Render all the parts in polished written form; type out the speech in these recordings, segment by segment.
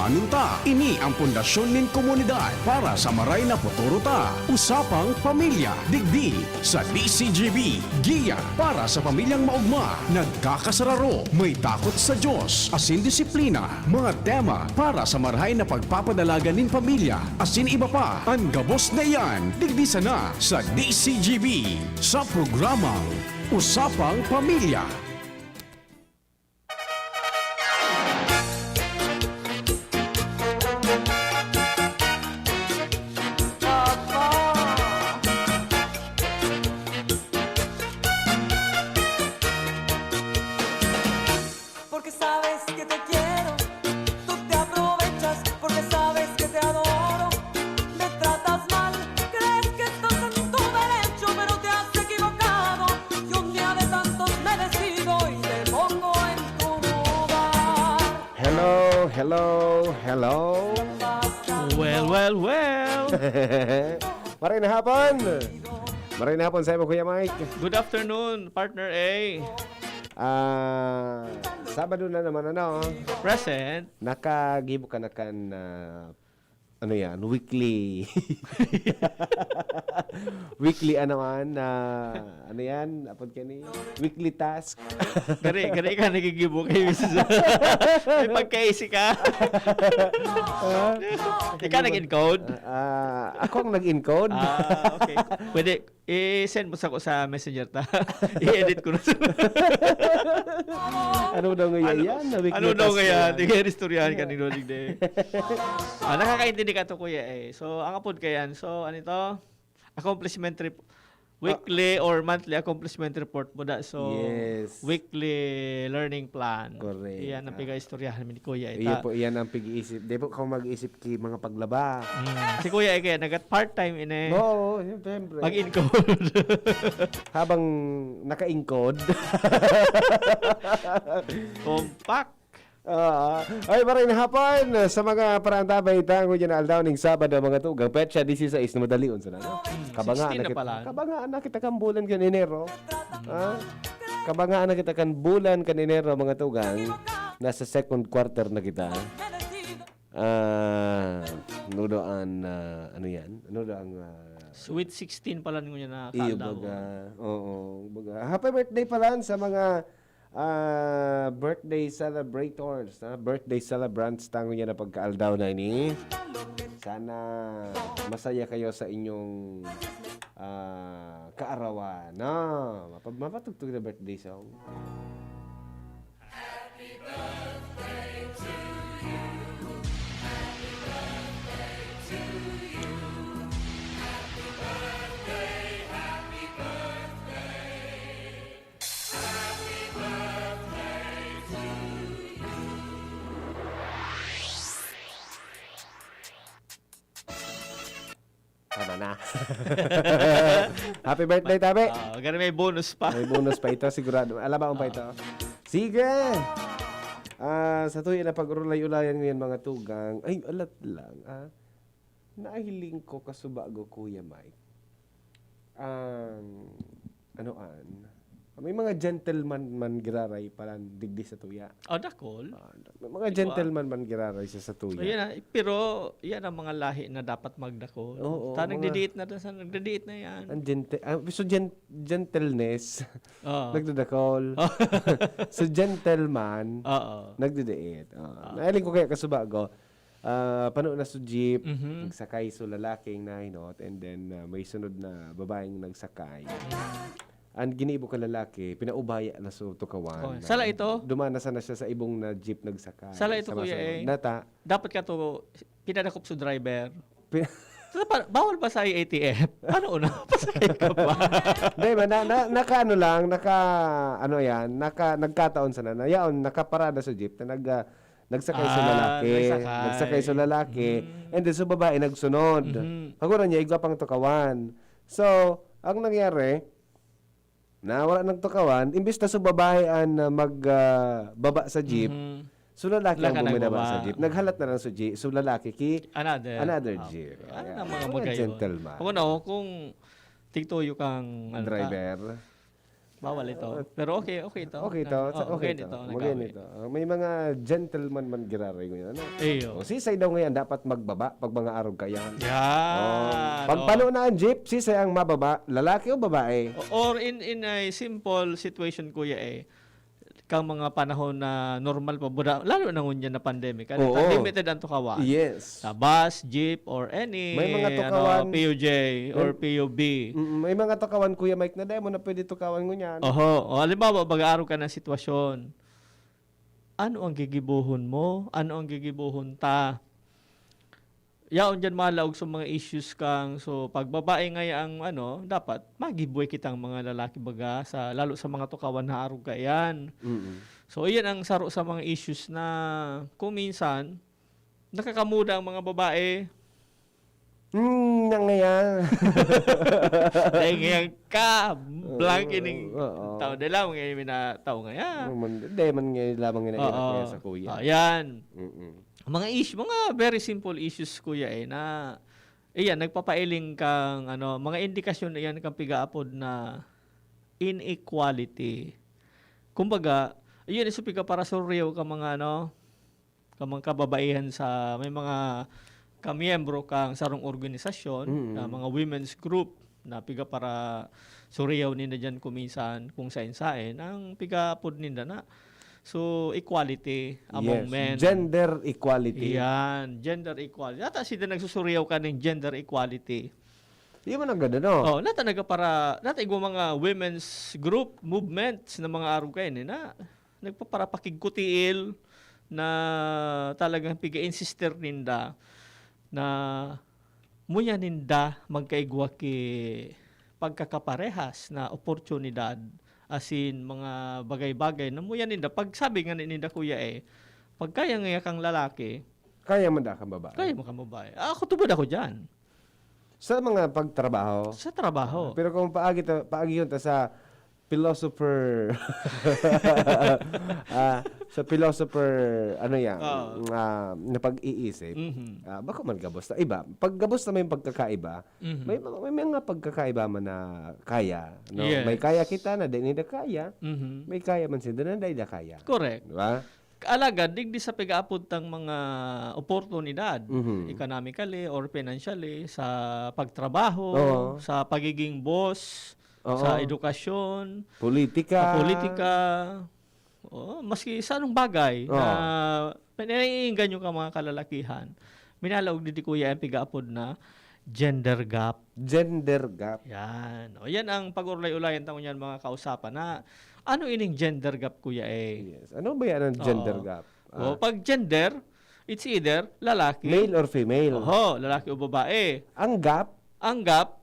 Pagtulanin ta, ini ang pundasyon nin komunidad para sa maray na futuro ta. Usapang pamilya, digdi sa DCGB. Giya para sa pamilyang maugma, nagkakasararo, may takot sa Diyos, asin disiplina, mga tema para sa marahay na pagpapadalaga nin pamilya, asin iba pa. Ang gabos na yan, digdi sana sa DCGB sa programang Usapang Pamilya. Porque sabes que te quiero, tú te aprovechas porque sabes que te adoro. Me tratas mal, crees que estás en tu derecho, pero te has equivocado. Y un día de tantos me decido y te pongo en tu lugar. Hello, hello, hello. Well. Maray na hapon. Maray na hapon sa iyo, Kuya Mike. Good afternoon, partner A. Sabado na naman, Present. nakagibo ka na kan, ano yan, weekly. Weekly, ano yan, apod ka ni, weekly task. Gari ka nagigibo kay Mrs. May pagkaisi ka. Ikaw nag-encode? Ako ang nag-encode. Okay. Pwede, i-send mo sa ko sa messenger ta. I-edit ko na sa... Ano daw ngayon yan? Ano daw ngayon? Tingnan, istoryahan ka ni Rodig de. Nakakaintindi ka to, kuya eh. So, ang apod ka yan. So, ano ito? Accomplishment report. Weekly or monthly accomplishment report mo da. So, Yes. weekly learning plan. Correct. Iyan ang piga-istoryahan ni kuya. Iyan po, iyan ang pag-iisip. Di po ako mag-iisip ki mga paglaba. Si kuya ay kaya nagat part-time ine. Oo, siyempre. Mag-encode. Habang naka-encode. Compact. Ay, maraming hapon sa mga parantabay tango dyan na aldaw ning Sabado mga tugang. Petsa, 16 na madalion sa nano. 16 na pala. Kabangaan na kita kan bulan kan Enero. Kabangaan na kita kan bulan kan Enero mga tugang. Nasa second quarter na kita. Nudoan, ano yan? Nudoan, Sweet 16 pala niyo na iyo kaldaw. baga. Oo, baga. Happy birthday pala sa mga birthday celebrators, birthday celebrants tango niya na pagkaaldaw na ini. Sana masaya kayo sa inyong kaarawan. No, mapatugtog na birthday song. Tama na. Happy birthday, Tabi. Ganun may bonus pa. May bonus pa ito, sigurado. Alam ba pa ito? Sige! Sa tuwi na pag-ulay-ulayan ngayon mga tugang, ay, alat lang, naihiling ko kasubago, Kuya Mike. May mga gentleman man giraray palan digdi sa tuya. Dakol. May mga gentleman man giraray sa tuya. Pero yan ang mga lahi na dapat magdakol. Oo, Nagdi-date na nagdi-date na yan. Ang gentleness, Oo. nagdadakol. So, gentleman, Oo. nagdadate. Nailing ko kaya kasubago, pano na sa jeep, nagsakay so lalaking na hinot, and then may sunod na babaeng nagsakay. Ang giniibo ka lalaki, pinaubaya na sa tukawan. Sala ito? Dumanasan na siya sa ibong na jeep nagsakay. Sala ito, kuya eh. Nata. Dapat ka to pinadakop sa driver. Bawal ba sa ATF? Ano una? Pasakay ka pa. Hindi ba, nagkataon sa na. Yaon, nakaparada sa jeep na nagsakay sa lalaki. Nagsakay sa lalaki. And then sa babae nagsunod. Pagura niya, igwa pang tukawan. So, ang nangyari, na wala nang tukawan, imbis na sa babaean na magbaba sa jeep, so lalaki ang bumidaba sa jeep. Naghalat na lang sa jeep, so lalaki another jeep. Ano na mga magayon? Gentleman. Kung tigtuyo kang Driver. Bawal ito. Pero okay ito. Okay to. Okay to. Maganito. May mga gentleman man girare ngayon. Ano? Eyo. O sisay daw ngayon dapat magbaba pag mga araw kayan. Yan. Pag palo na ang jeep, sisay ang mababa, lalaki o babae? Or in a simple situation, kuya, kang mga panahon na normal pa, lalo na ngunyan na pandemic, Oo. limited ang tukawan. Yes. Sa bus, jeep, or any May mga tukawan. PUJ or PUB. May mga tukawan, Kuya Mike, na demo na pwede tukawan mo niyan. Oho. O halimbawa, mag-aaraw ka ng sitwasyon. Ano ang gigibuhon mo? Ano ang gigibuhon ta? Yaon dyan malaog sa mga issues kang, so pag babae nga ang dapat magibuhay kitang mga lalaki baga, lalo sa mga tukawan na araw ka yan. So iyan ang saro sa mga issues na kung minsan, nakakamuda ang mga babae. Nangayan. Dahil ngayon ka, blank ining Oo. tao nila, ngayon na tao ngayon. Hindi man ngayon lamang nga sa kuya. Ayan. Mm-mm. Mga very simple issues, kuya, na iyan, nagpapailing kang, mga indikasyon na iyan kang pigaapod na inequality. Kumbaga, iyan, isupi ka para surrew ka mga, kamang kababaihan sa, may mga kamiyembro kang sarong organisasyon, na mga women's group, na piga para surrew ninda dyan kuminsan, kung sain-sain, ang pigaapod ninda na, so, equality among men. Gender equality. Yan, gender equality. Nata sila nagsusuriyaw ka ng gender equality. Di man ang ganda, no? Oh, nata igwa mga women's group, movements na mga araw kayo na nagpapara pakigkutiil na talagang piga-insister ninda na muya ninda magkaigwa ki pagkakaparehas na oportunidad, as in mga bagay-bagay na muya ninda. Pag sabi nga ninda, kuya, pag kaya nga kang lalaki, Kaya man da kang babae. kaya mo kang babae. Ako tubod ako dyan. Sa mga pagtrabaho. Sa trabaho. Pero kung paagi yun sa philosopher sa philosopher na pag-iisip, baka man gabos na iba. Pag gabos na may pagkakaiba, may mga pagkakaiba man na kaya, no? Yes. May kaya kita na di nila kaya, Mhm. may kaya man sila na di nila kaya. Correct. Di ba? Kaalaga, digdi sa pag-aapod tang mga oportunidad, Mhm. economically or financially, sa pagtrabaho, Oo. sa pagiging boss, Oo. sa edukasyon, Politika. sa politika, maski sa anong bagay na pinaiingan nyo ka mga kalalakihan, minalaog di kuya ang pigaapod na gender gap. Gender gap. Yan. Yan ang pag-ulay-ulayan tayo yan mga kausapan na ano ining gender gap, kuya, Yes. Ano ba yan ang gender Oo. gap? Pag gender, it's either lalaki, Male or female? lalaki o babae. Ang gap? Ang gap,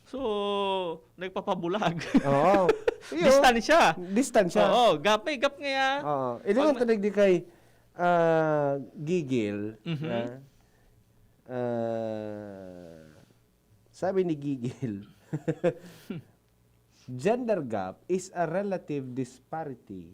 so, nagpapabulag. Oo. Distansya. Distansya. Oo, gap. May gap nga yan. Oo. Ilan tanig di kay Gigil. Mhm. Sabi ni Gigil, gender gap is a relative disparity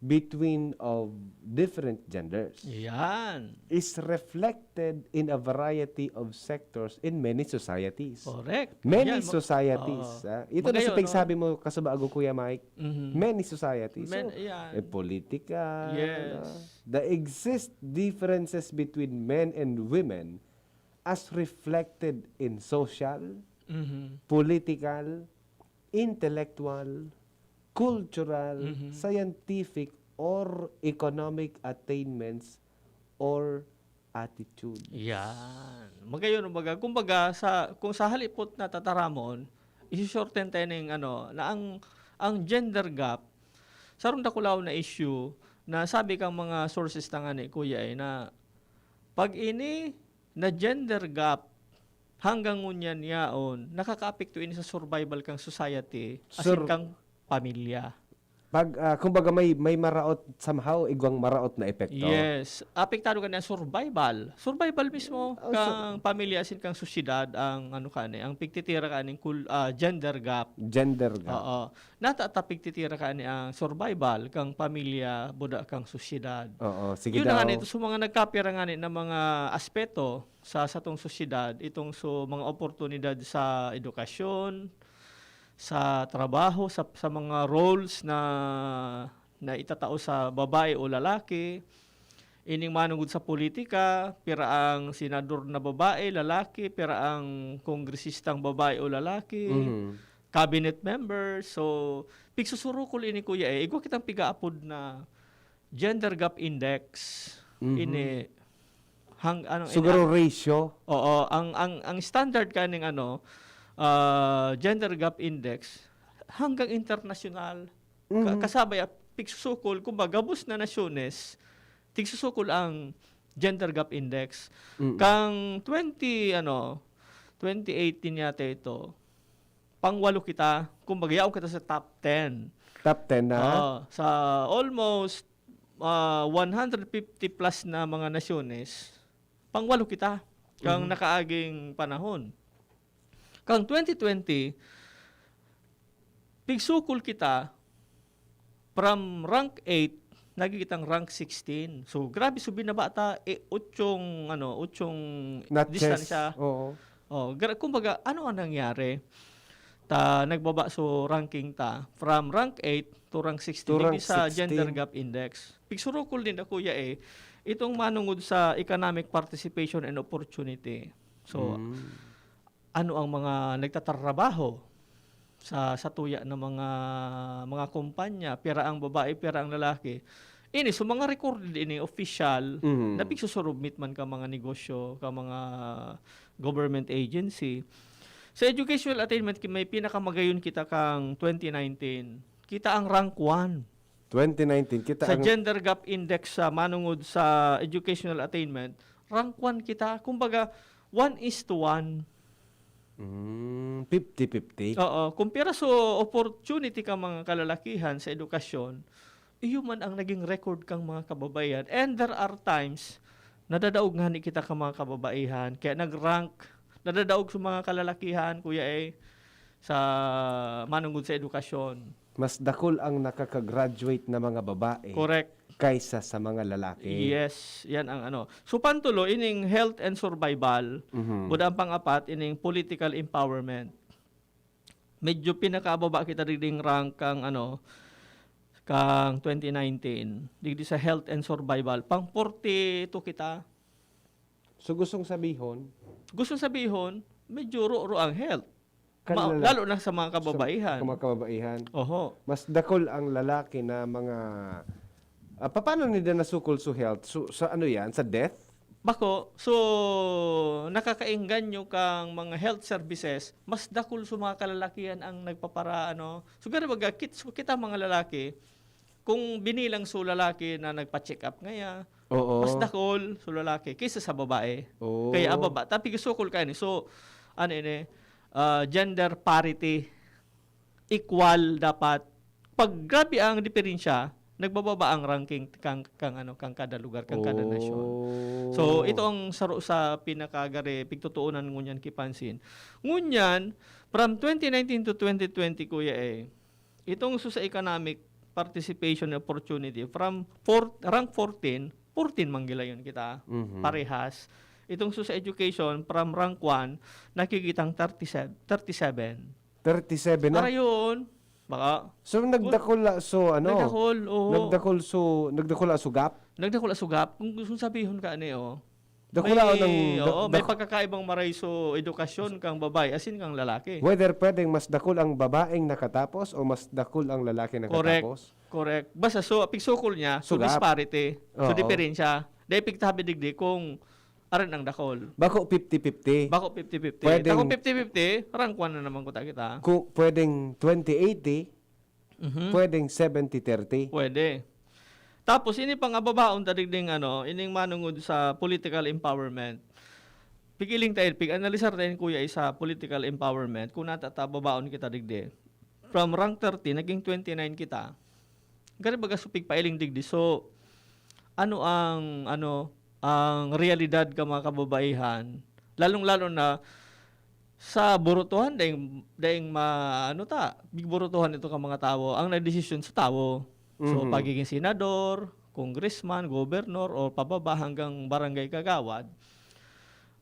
between of different genders. Yan. Is reflected in a variety of sectors in many societies. Correct. Many Yan, societies. Ito na sa Magayon, pagsabi mo kasabago, Kuya Mike. Mhm. Many societies. Yan. Politika. Yes. The exist differences between men and women as reflected in social, Mhm. political, intellectual, cultural, scientific, or economic attainments or attitude. Yan. Magayon, kumbaga, kung sa halipot na tataramon, isi-shorten tayo ng na ang gender gap, sarong dakulaw na issue, na sabi kang mga sources na nga ni kuya na pag ini na gender gap, hanggang ngunyan yaon, nakaka-apekto ini sa survival kang society, asin kang pamilya. Pag kumbaga may maraot somehow igwang maraot na epekto. Yes. Apektado ka na survival. Survival mismo kang pamilya asin kang susyedad ang ang pigtitira ka ning gender gap. Gender gap. Oo. Pigtitira ka ni ang survival kang pamilya buda kang susyedad. Oo, sige Yun daw. na nga nito sa mga nagkapira nga ng mga aspeto sa satong susyedad, itong mga oportunidad sa edukasyon, sa trabaho, sa mga roles na itatao sa babae o lalaki. Ining manungod sa politika, pira ang senador na babae, lalaki, pira ang kongresistang babae o lalaki, cabinet members. So, pigsusurukol ini kuya igwa kitang pigaapod na gender gap index. Ini Siguro ratio. Oo, ang standard kaning gender gap index hanggang international kasabay pigsusukol kumbaga gabos na nasyones tigsusukol ang gender gap index. Kang 2018 yata ito. Pangwalo kita, kumbaga yaw kita sa top 10. Top 10 na. Sa almost 150 plus na mga nasyones, pangwalo kita kang nakaaging panahon. Kang 2020, pigsukol kita from rank 8 nagigitang rank 16. So grabe so binabata utsyong distansya. Oo. Kumbaga ano ang nangyari? Nagbaba so ranking from rank 8 to rank 16 To rank sa 16. gender gap index. Pigsurukol din ako itong manungod sa economic participation and opportunity. So ano ang mga nagtatrabaho sa tuya ng mga kumpanya, pira ang babae, pira ang lalaki. Ini so mga recorded ini official na pigsusurubmit man ka mga negosyo, ka mga government agency. Sa educational attainment may pinakamagayon kita kang 2019. Kita ang rank 1. 2019 kita Sa ang gender gap index sa manungod sa educational attainment, rank 1 kita. Kumbaga 1:1. 50-50. Oo, kumpara sa opportunity ka mga kalalakihan sa edukasyon, iyo man ang naging record kang mga kababayan. And there are times nadadaog nga ni kita ka mga kababaihan kaya nag-rank nadadaog sa mga kalalakihan kuya sa manungod sa edukasyon. Mas dakol ang nakaka-graduate na mga babae Correct. kaysa sa mga lalaki. Yes, yan ang So pantulo ining health and survival, buda ang pang-apat ining political empowerment. Medyo pinakababa kita ding rank kang kang 2019. Digdi sa health and survival, pang 42 kita. So gustong sabihon, Medyo ro ang health. Kanila- Lalo na sa mga kababaihan. sa mga kababaihan, Oho. mas dakol ang lalaki na mga paano nila nasukol sa health? Sa ano yan? Sa death? Bako, so nakakaingganyo kang mga health services, mas dakol sa mga kalalakihan ang nagpapara So gani baga kita mga lalaki, kung binilang so lalaki na nagpa-check up ngaya, Oo. mas dakol so lalaki kaysa sa babae. Oo. Kaya ababa, tapi sukol ka ni. So gender parity, equal dapat. Pag grabe ang diferensya, nagbababa ang ranking kang kada lugar, kang kada nasyon. So ito ang saro sa pinakagare pigtutuunan ngunyan kipansin. Ngunyan from 2019 to 2020 kuya itong sa economic participation opportunity from rank 14 manggila yun kita parehas. Itong sa education from rank 1 nakikitang 37. 37 na? Para yun baka So nagdakol nagdakol nagdakol sugap? Nagdakol sugap. Kung gusto sabihin ka Dakula may pagkakaibang maray so edukasyon kang babae asin kang lalaki. Whether pwedeng mas dakol ang babaeng nakatapos o mas dakol ang lalaki nakatapos? Correct. Basta so pigsukol niya so Sugap. disparity. So Oo. diferensya. Dahil pigtabi digdi kung aran ang dakol. Bako 50-50. Bako 50-50. Pwedeng- Ako 50-50, rank 1 na naman ko kita. Kung pwedeng 20-80, pwedeng 70-30. Pwede. Tapos ini pang ababaon tadigding ining manungod sa political empowerment. Pigiling tayo, pig-analisar tayo kuya sa political empowerment kung natatababaon kita digdi. From rank 30 naging 29 kita. Gani baga supig pailing digdi. So ang realidad ka mga kababaihan, lalong-lalo na sa burutuhan daing bigburutuhan ito ka mga tao ang nagdesisyon sa tao. So pagiging senador, congressman, gobernador o pababa hanggang barangay kagawad.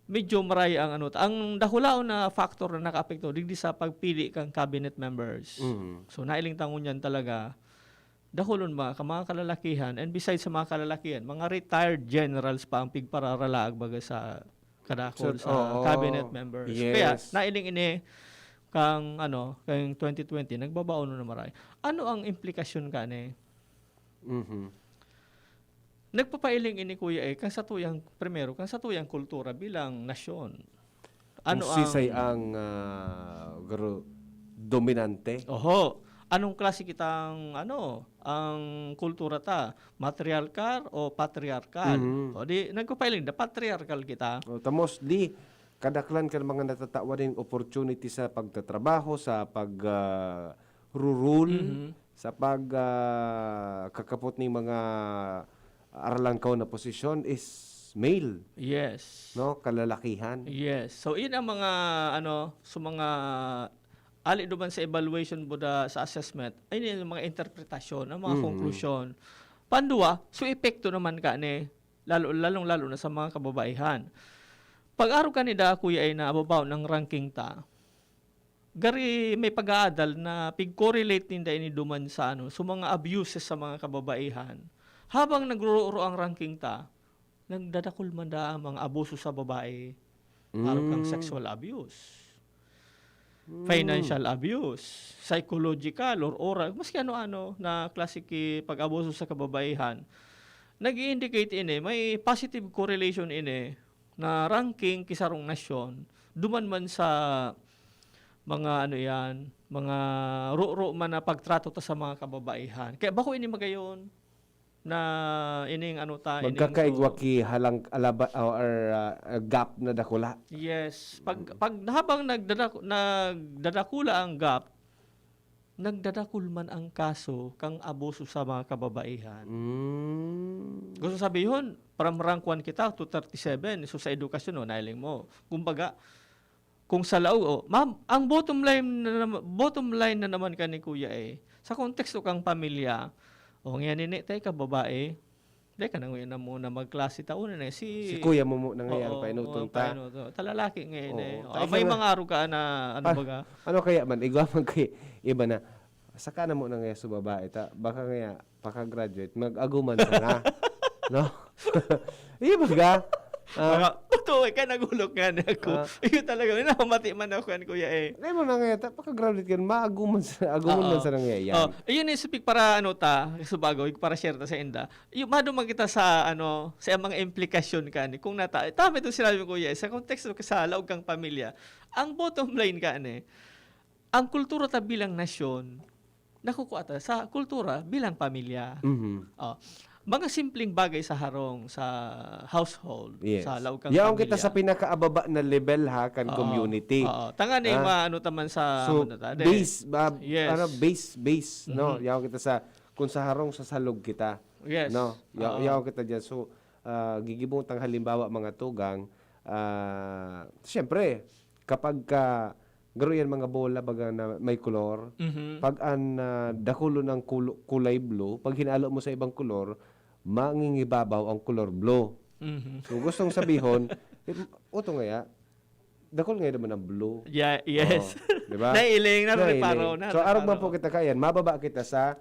medyo maray ang ano. Ang dahulaw na factor na nakaapekto digdi sa pagpili kang cabinet members. So nailing tangon yan talaga. Dahulon mga kalalakihan, and besides sa mga kalalakihan, mga retired generals pa ang pigpararalaag baga sa kadakol sa cabinet members. Yes. Kaya nailing ini kang kang 2020 nagbabaon na maray. Ano ang implikasyon kani? Nagpapailing ini kuya kang sa tuyang kultura bilang nasyon. Ano Ano sisay ang dominante? Oho. Anong klase kitang ang kultura ta? Matriarchal o patriarchal? O di nagpapailing da patriarchal kita. Mostly kadaklan kan mga natatawa din opportunity sa pagtatrabaho, sa rule, sa kakapot ni mga aralangkaw na posisyon is male, Yes. no? Kalalakihan. Yes. So in ang mga mga ali duman sa evaluation buda sa assessment ay yung mga interpretasyon, ang mga konklusyon. Pandua, so epekto naman ka ni lalo na sa mga kababaihan. Pag-aro kanida kuya ay nababaw ng ranking ta. Gari may pag-aadal na pig-correlate ninda ini duman sa sa mga abuses sa mga kababaihan. Habang nagro ang ranking ta, nagdadakol man da ang mga abuso sa babae. Araw kang sexual abuse, financial abuse, psychological or oral, maski ano-ano na klasiki pag-abuso sa kababaihan. Nag-i-indicate ini, may positive correlation ini na ranking kisarong nasyon, duman man sa mga mga ro man na pagtrato ta sa mga kababaihan. Kaya bako ini magayon na ining Magkakaigwaki halang alaba or gap na dakula. Yes, pag habang nagdadakula ang gap, nagdadakul man ang kaso kang abuso sa mga kababaihan. Gusto sabihin, from rank 1 kita to 37, so sa edukasyon nailing mo. Kumbaga, kung sa lao, ma'am, ang bottom line na naman ka ni kuya sa konteksto kang pamilya, ngayon nini, tayo ka babae, tayo ka na muna magklase taon na si kuya mo na ngayon painutong ta. Talalaki ngayon may mga araw ka na baga. Ano kaya man, igwaman kay iba na, saka na mo na ngayon sa babae ta, baka ngayon, paka-graduate, mag-aguman sa na. No? Iba ga? Ito, kaya nagulok nga na ako. Iyo talaga, napamati man ako kan kuya Ngayon mo na ngayon, paka-graduate ka, maaguman man sa nangyayari. Iyon speak para subago, para share ta sa enda. Yung madumang kita sa sa mga implikasyon ka ni kung tama ito sinabi ko kuya, sa konteksto ka sa laog kang pamilya. Ang bottom line ka ang kultura ta bilang nasyon, nakukuha ta sa kultura bilang pamilya. Mga simpleng bagay sa harong sa household, sa laog kang yaong pamilya. kita sa pinakaababa na level kan community. Tangan taman sa so, base yes. base no, yaong kita sa kung sa harong sa salog kita. Yes. No, yaong kita diyan. So gigibong tang halimbawa mga tugang, siyempre kapag garo yan mga bola baga na may kolor, pag dakulo ng kulay blue, pag hinalo mo sa ibang kolor, mangingibabaw ang kolor blue. So gustong sabihon, uto ngaya, dakol ngayon naman ang blue. Yeah, yes. Diba? Nailing na reparo na. So arog man po kita kayan, mababa kita sa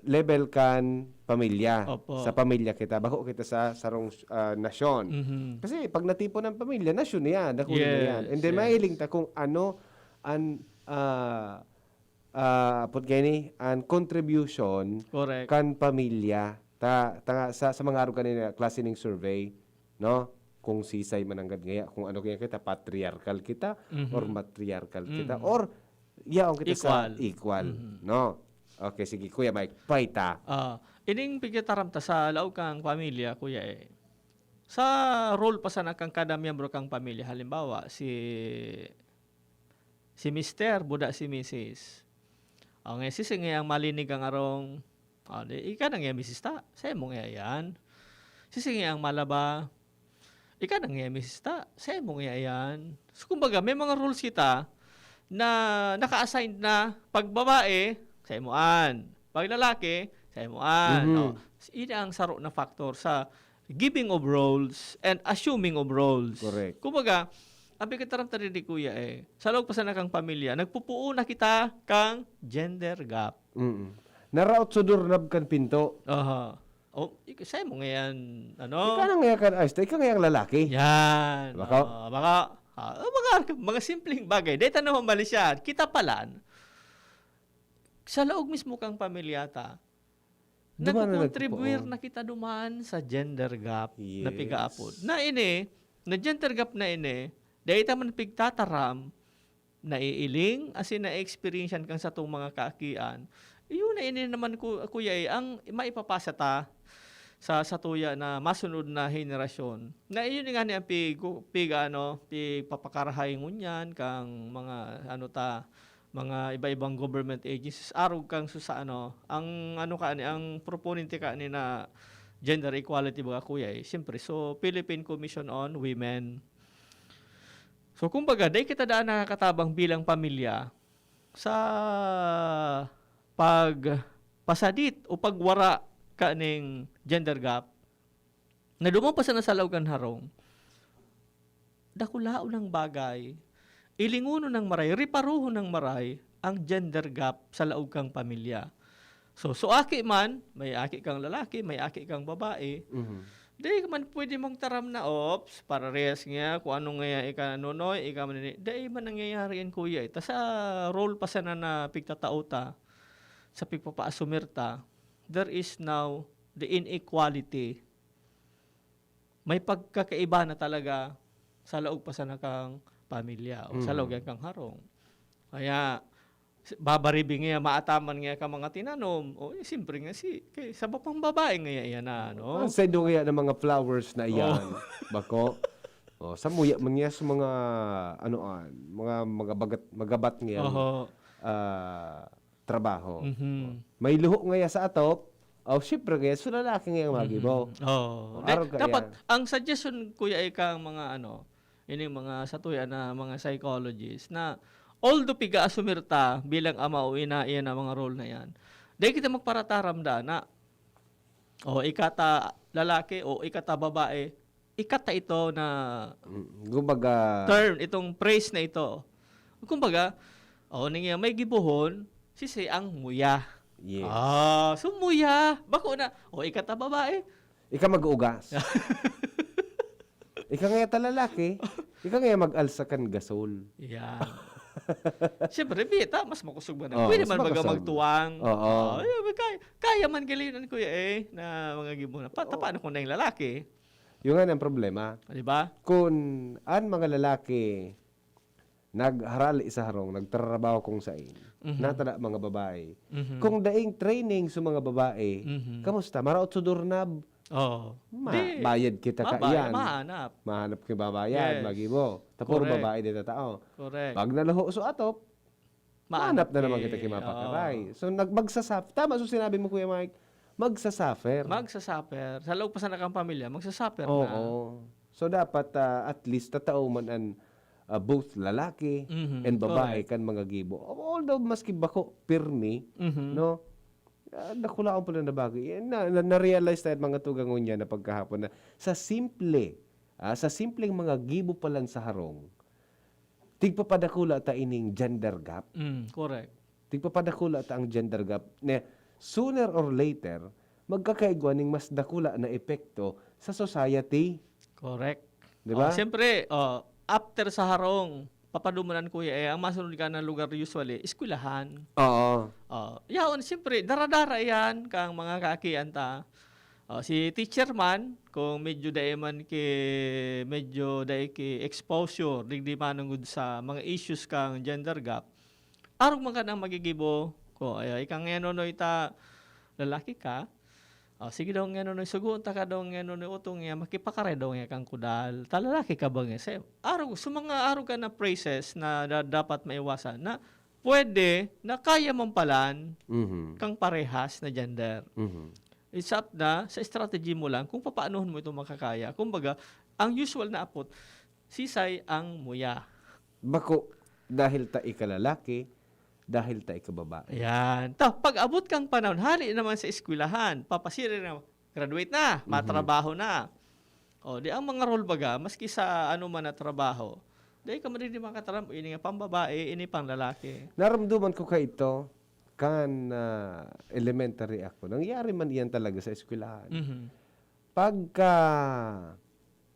level kan pamilya. Opo. Sa pamilya kita, bako kita sa sarong nasyon. Kasi pag natipo ng pamilya, nasyon yan, dakol na yan. And then mahiling ta kung ano ang contribution Correct. kan pamilya sa mga araw kanina klase ng survey, no? Kung sisay mananggad ngaya, kung ano kaya kita, patriarchal kita or matriarchal kita or yaong kita sa equal, no? Okay, sige kuya Mike, paita. Ining pigitaramta sa laog kang pamilya kuya sa role pa sa kang kada miyembro kang pamilya, halimbawa si Mr. buda si Mrs. Ang sisi ngayang malinig ang arong ika nang nga Mrs. ta, sa mo nga yan. Sisi ngayang malaba, ika nang nga Mrs. ta, sa mo nga yan. So kumbaga may mga rules kita na naka-assign na pag babae, sa imuan. Pag lalaki, sa imuan. Ini ang saro na factor sa giving of roles and assuming of roles. Correct. Kumbaga, abi kataram tari di kuya sa loob pa sa nakang pamilya, nagpupuo na kita kang gender gap. Naraot sudurnab kan pinto. Aha. Oh, sa'yo mo ngayon, Ikaw na ngayon kan ayos, ikaw ngayang lalaki. Yan. Baka- Mga simpleng bagay. Dahil tanong mali siya, kita palan, sa loob mismo kang pamilyata, Dumaan na nagkukontribuir nagpupuon. na kita dumaan sa gender gap na Yes. pigaapod. Na gender gap na dahil taman pigtataram, naiiling, asin na-experiencean kang sa itong mga kaakian, yun na naman kuya ang maipapasa ta sa tuya na masunod na henerasyon. Na iyon nga ni ang papakarahay ngunyan kang mga mga iba-ibang government agencies arog kang sa ang proponente ka ni na gender equality ba kuya siyempre so Philippine Commission on Women. So kumbaga dahil kita daan nakakatabang bilang pamilya sa pagpasadit o pagwara kaning gender gap na dumampasan na sa laugan harong dakulao ng bagay ilinguno ng maray riparuho ng maray ang gender gap sa laog kang pamilya. So aki man may aki kang lalaki may aki kang babae di man pwede mong taram na ops para rehas nga kung ano nga ika nonoy ika man di man nangyayari yan kuya ta sa role pa sana na pigtataota sa pigpapaasumirta there is now the inequality. May pagkakaiba na talaga sa laog pa sa nakang pamilya o sa laog kang harong. Kaya babaribing nga maataman nga ka mga tinanom o siyempre nga sa bapang babae nga yan Ang sendo kaya ng mga flowers na iyan. Bako. Sa muya man nga sa mga mga magabat nga trabaho. May luho nga sa atop. Siyempre kaya sa lalaki nga magibaw. Dapat ang suggestion kuya ay kang mga ining mga satuya na mga psychologists na although piga asumirta bilang ama o ina iyan ang mga role na yan. Dahil kita magparataramda na ikata lalaki o ikata babae, ikata ito na Kumbaga term, itong phrase na ito. Kumbaga, may gibuhon, ang muya. yes. So muya. Bako na, ikata babae. Ika mag-ugas. Ika nga lalaki. Ika nga mag-alsa kan gasol. Yan. Siyempre, bita, mas makusog ba na. Oh, Pwede mas man baga makusog. magtuwang. Oo. Kaya man galinan kuya na mga gibuhon. Paano kung na yung lalaki? Yung nga ang problema. Di ba? Kung ang mga lalaki nagharali sa harong, nagtrabaho kung sain, natada mga babae. Kung daing training sa mga babae, kamusta? Maraot sudurnab. Bayad kita ka iyan. Mahanap. Mahanap ka babayad, Yes. magibo. Tapos Correct. babae dito tao. Correct. Pag nalaho so atop, mahanap na naman kita Oo. kimapakaray. So tama so sinabi mo Kuya Mike, magsasuffer. Magsasuffer. Sa loob pa sa nakang pamilya, magsasuffer Oo. na. So dapat at least tatao man an both lalaki and babae kan mga gibo. Although maski bako pirmi, no? Nakula ko pala na bagay. Na-realize tayo mga tugangon niya na pagkahapon na sa simpleng mga gibo pa lang sa harong, tigpapadakula ta ining gender gap. Correct. Tigpapadakula ta ang gender gap. Na sooner or later, magkakaigwa ning mas dakula na epekto sa society. Correct. Di ba? Siyempre, after sa harong, papadumanan kuya ang masunod ka na lugar usually, eskwelahan. Oo. Yaon, siyempre, daradara yan kang mga kaakian ta. Si teacher man, kung medyo ki exposure, digdi manungod sa mga issues kang gender gap, arog man ka nang magigibo ko, ikang ngeno ita lalaki ka, sige daw ngeno sugun ta ka daw ngeno utong nga makipakare daw nga kang kudal. Talalaki ka ba nga? Arog mga arog ka na phrases na dapat maiwasan na pwede na kaya mong palan kang parehas na gender. It's up na sa strategy mo lang kung papaanohin mo ito makakaya. Kumbaga, ang usual na apot, sisay ang muya. Bako, dahil ta ikalalaki, dahil ta ikababae. Ayan. Pag abot kang panahon, hali naman sa eskwelahan, papasiri na, graduate na, matrabaho na. O, di ang mga role baga, maski sa ano man na trabaho, di ka man din makataram, ini nga pang babae, ini pang lalaki. Naramduman ko kay ito, elementary ako. Nangyari man iyan talaga sa eskwelahan. Pagka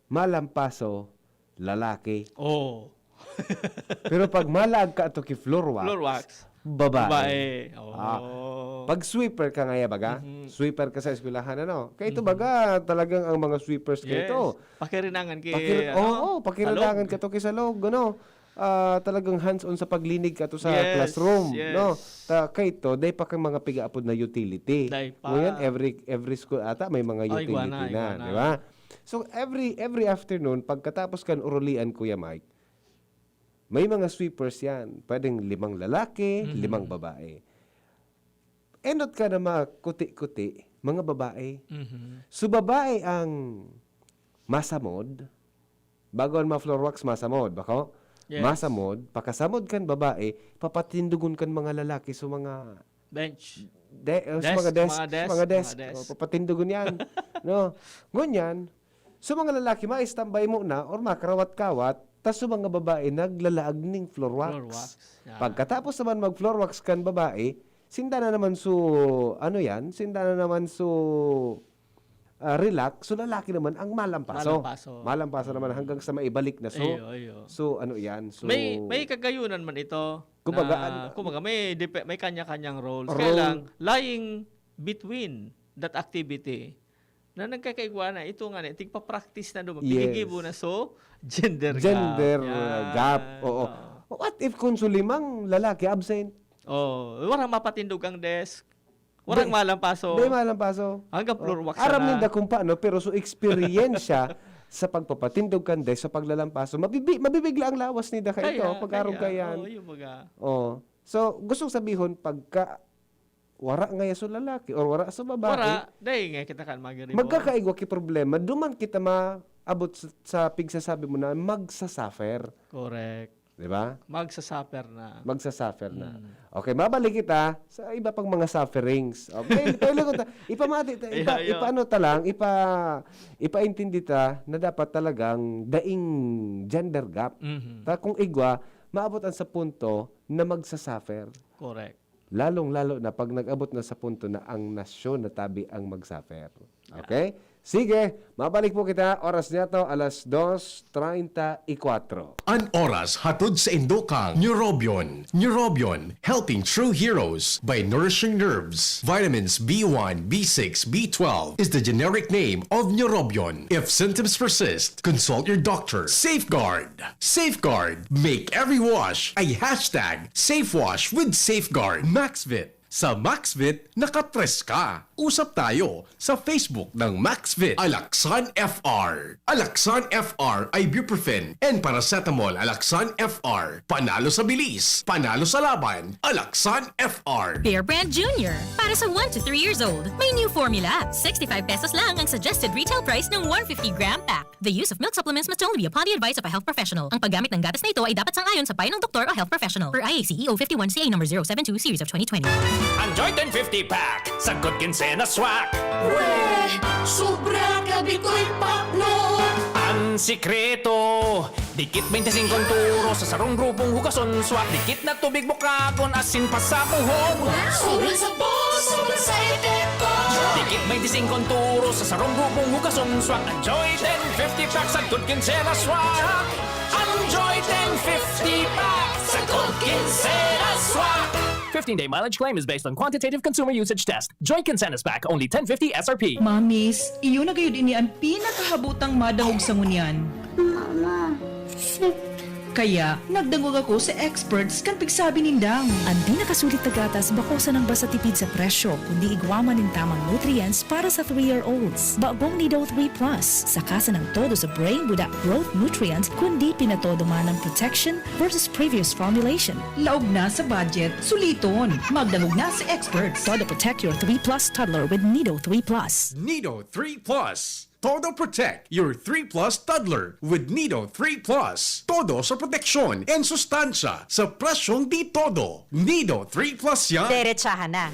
malampaso, lalaki. Oh. Pero pag malag ka ato ki floor wax, Floor wax. babae. Oh. Pag sweeper ka ngaya baga, sweeper ka sa eskwelahan, ano? Kaya ito baga, talagang ang mga sweepers Yes. kayo. Pakirinangan kay Pakirandangan ka to sa loob, ano? Talagang hands-on sa paglinig ka to sa Yes, classroom, yes. no? Kay to, day pa kang mga pigaapod na utility. Day pa. Ngayon, every school ata may mga Ay, utility iguana. na, di ba? So every afternoon, pagkatapos kan urulian, Kuya Mike, may mga sweepers yan. Pwedeng 5 lalaki, 5 babae. Enot ka na mga kuti-kuti, mga babae. So babae ang masamod, bago ang floor wax masamod, bako? Yes. Masamod, pakasamod kan babae, papatindugon kan mga lalaki sa mga bench. sa mga desk, mga desk, mga desk. mga desk. O, papatindugon yan. No? Ngunyan, so mga lalaki, ma-standby mo na or makarawat-kawat, tas sa mga babae, naglalaag ning floor wax. Floor wax. Yeah. Pagkatapos naman mag-floor wax kan babae, sinda na naman sinda na naman relax, so lalaki naman ang malampaso. Malampaso naman hanggang sa maibalik na. So, Ayo. so ano yan? So, May kagayunan man ito. Kumbaga, kumbaga may kanya-kanyang roles. Role. Kaya lang, lying between that activity na nagkakaigwa na ito nga tigpa-practice na doon. Yes. Pinigibo na gender gap. Yan. Oo. What if kung sulimang lalaki absent? Warang mapatindog ang desk. Warang malampaso. May malampaso. Hanggang floor wax Aram na. ninda kung paano, pero so experience siya sa pagpapatindog kan desk, sa paglalampaso. Mabibigla ang lawas ni Daka ito. Pag-arong kayan. Yung mga. So, gustong sabihon, pagka wara nga so lalaki or wara sa babae, Wara, dahil nga kita kan magaribo. magkakaigwa ki problema. Duman kita maabot sa pigsasabi mo na magsasuffer. Correct. Di ba? Magsasuffer na. Magsasuffer na. Okay, mabalik kita sa iba pang mga sufferings. Okay, pwede ko ipaintindi ta na dapat talagang daing gender gap. Ta kung igwa, maabotan sa punto na magsasuffer. Correct. Lalong-lalo na pag nag-abot na sa punto na ang nasyon na tabi ang magsuffer. Okay? Sige, mabalik po kita. Oras niya to, 2:34. An oras hatod sa Indokang Neurobion. Neurobion, helping true heroes by nourishing nerves. Vitamins B1, B6, B12 is the generic name of Neurobion. If symptoms persist, consult your doctor. Safeguard. Safeguard. Make every wash a hashtag SafeWash with Safeguard. Maxvit. Sa Maxvit, nakatres ka. Usap tayo sa Facebook ng Maxvit. Alaxan FR. Alaxan FR ay ibuprofen and paracetamol. Alaxan FR. Panalo sa bilis. Panalo sa laban. Alaxan FR. Bear Brand Junior. Para sa 1 to 3 years old, may new formula. 65 pesos lang ang suggested retail price ng 150-gram pack. The use of milk supplements must only be upon the advice of a health professional. Ang paggamit ng gatas na ito ay dapat sangayon sa payo ng doktor o health professional. Per IACEO 51CA number 072 series of 2020. Enjoy 1050 pack sa Good Ginsena Swak. Weh, sobra gabi ko'y pakno. Ang sikreto, dikit 25 turo sa sarong grupong hugason swak. Dikit na tubig bukakon asin pa sa buhok. Sobrang sabos, sobrang sa epekto. Dikit 25 turo sa sarong grupong hugason swak. Enjoy 1050 pack sa Good Ginsena Swak. Enjoy 1050 pack sa Good Ginsena Swak. 15-day mileage claim is based on quantitative consumer usage test. Joy Kinsenas Pack, only 1050 SRP. Mamis, iyo na gayud ini ang pinakahabutang madahog sa ngunyan. Mama, Kaya, nagdangog ako sa experts kan pigsabi nindang. Ang pinakasulit na gatas bakusan ng basta tipid sa presyo, kundi igwaman ng tamang nutrients para sa 3-year-olds. Bagong Nido 3 Plus, sakasa ng todo sa brain budak growth nutrients, kundi pinatodo man ng protection versus previous formulation. Laog na sa budget, suliton. Magdangog na sa experts. Todo protect your 3 Plus toddler with Nido 3 Plus. Nido 3 Plus. Todo protect your 3 Plus toddler with Nido 3 Plus. Todo sa proteksyon and sustansya sa presyong di todo. Nido 3 Plus yan. Diretsahan na.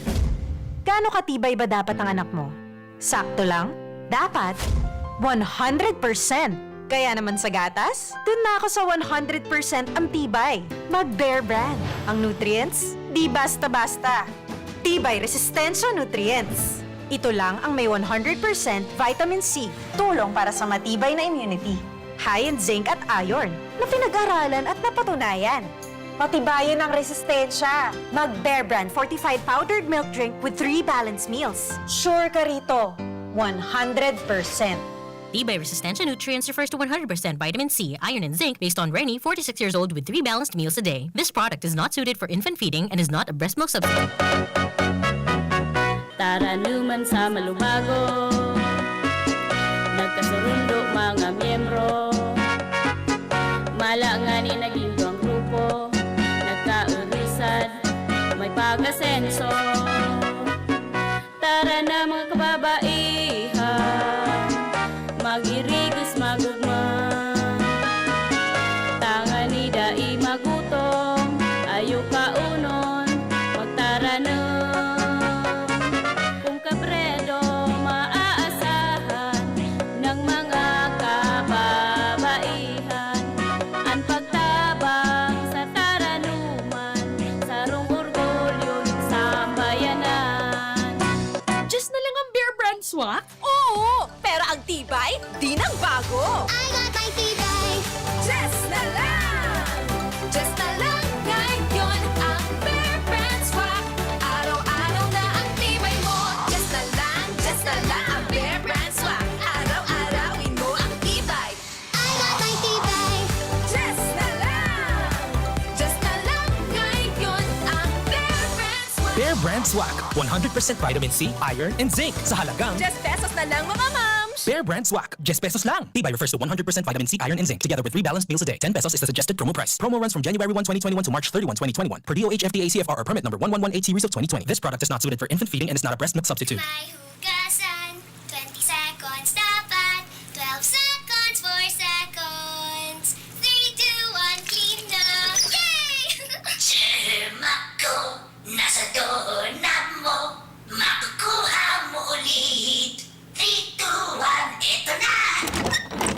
Gaano katibay ba dapat ang anak mo? Sakto lang? Dapat 100%. Kaya naman sa gatas, dun na ako sa 100% ang tibay. Mag-Bear Brand. Ang nutrients, di basta-basta. Tibay Resistensya Nutrients. Ito lang ang may 100% vitamin C, tulong para sa matibay na immunity. High in zinc at iron, na pinag-aralan at napatunayan. Patibayin ang resistensya. Mag-Bear Brand Fortified Powdered Milk Drink with 3 balanced meals. Sure ka rito, 100%. Tibay Resistensya Nutrients refers to 100% vitamin C, iron, and zinc based on Rennie, 46 years old with 3 balanced meals a day. This product is not suited for infant feeding and is not a breast milk substitute. Taranuman sa malubago, nagkasurundo mga miyembro, malangani naging duwang grupo, nagkaurisan, may pag-asenso. Tara na mga kababaihan, mag-irigos magugma, tangan ni dai magutong, ayaw kaunon, magtaranon. Kung kabredo maaasahan ng mga kababaihan, ang pagtabang sa taranuman, sarong orgulyo ng sambayanan. Just na lang ang Bear Brand swak? Oo, pero ang tibay, di nang bago. I got my tibay. Just na lang! Just na lang ngayon ang Bear Brand swak. Araw-araw na ang tibay mo. Just na lang ang Bear Brand swak. Araw-arawin mo ang tibay. I got my tibay. Just na lang ngayon ang Bear Brand swak. Bear Brand Swak. 100% vitamin C, iron, and zinc. Sa halagang Just pesos na lang mga moms. Bear Brand Swak. Just pesos lang. Tibay refers to 100% vitamin C, iron, and zinc, together with 3 balanced meals a day. 10 pesos is the suggested promo price. Promo runs from January 1, 2021 to March 31, 2021. Per DOH FDA CFR or permit number 1118 series of 2020. This product is not suited for infant feeding and is not a breast milk substitute. May hugasan. 20 seconds dapat. 12 seconds, 4 seconds. 3, 2, 1, clean na. Yay! Sirma ko, nasa doorknob mo. Makukuha mo ulit. 3, 2, 1, ito na!